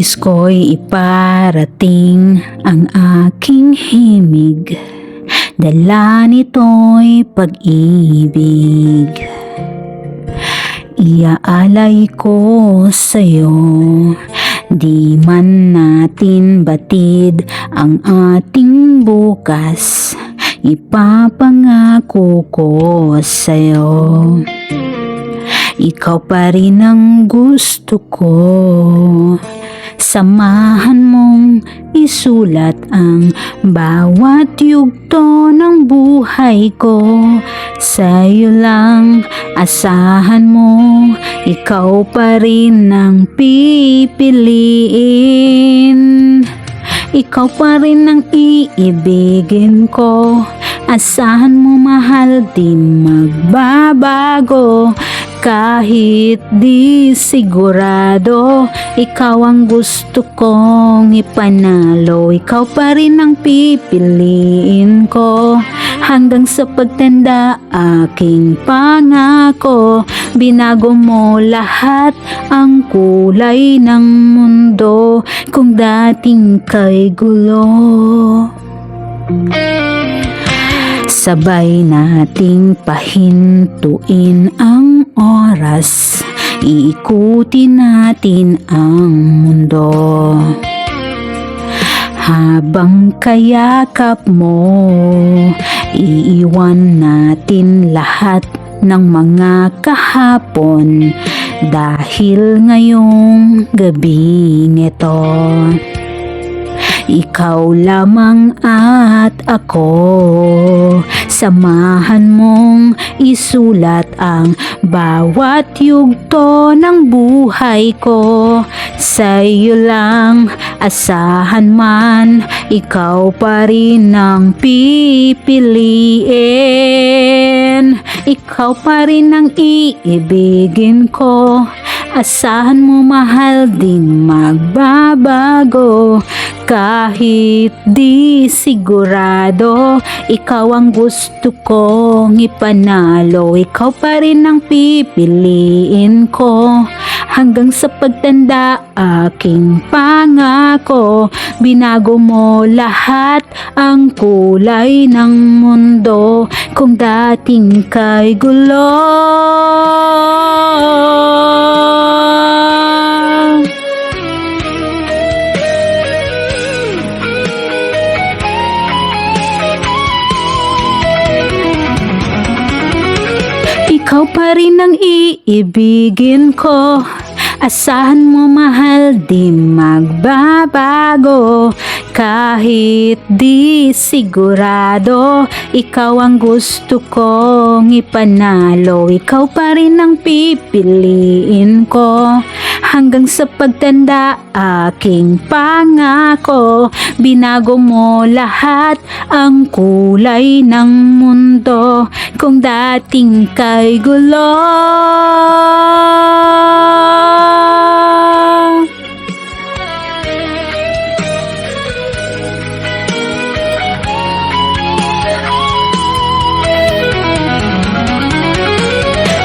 Nais ko'y iparating ang aking himig, dala nito'y pag-ibig. Iaalay ko sa'yo, di man natin batid ang ating bukas, ipapangako ko sa'yo. Ikaw pa rin ang gusto ko, samahan mong isulat ang bawat yugto ng buhay ko. Sa'yo lang asahan mo, ikaw pa rin ang pipiliin. Ikaw pa rin ang iibigin ko, asahan mo mahal di magbabago. Kahit di sigurado, ikaw ang gusto kong ipanalo. Ikaw pa rin ang pipiliin ko, hanggang sa pagtanda aking pangako. Binago mo lahat ang kulay ng mundo, kung dating kay gulo. Sabay nating pahintuin ang oras, iikutin natin ang mundo. Habang kayakap mo, iiwan natin lahat ng mga kahapon, dahil ngayong gabing ito, ikaw lamang at ako. Samahan mong isulat ang bawat yugto ng buhay ko. Sa'yo lang asahan man, ikaw pa rin ang pipiliin. Ikaw pa rin ang iibigin ko, asahan mo mahal din magbabago. Kahit di sigurado, ikaw ang gusto kong ipanalo. Ikaw pa rin ang pipiliin ko, hanggang sa pagtanda aking pangako. Binago mo lahat ang kulay ng mundo, kung dating kay gulo. Ikaw pa rin ang iibigin ko, asahan mo mahal di magbabago. Kahit di sigurado, ikaw ang gusto kong ipanalo. Ikaw pa rin ang pipiliin ko, hanggang sa pagtanda aking pangako. Binago mo lahat ang kulay ng mundo, kung dating kay gulo.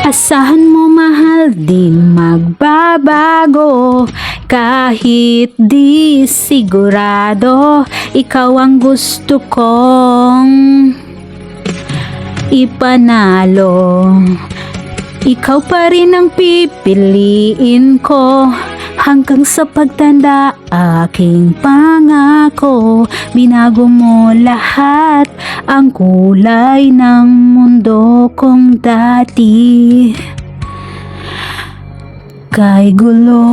Asahan mo mahal di magbabago. Kahit di sigurado, ikaw ang gusto kong ipanalo. Ikaw pa rin ang pipiliin ko, hanggang sa pagtanda aking pangako. Binago mo lahat ang kulay ng mundo, kung dati kay gulo.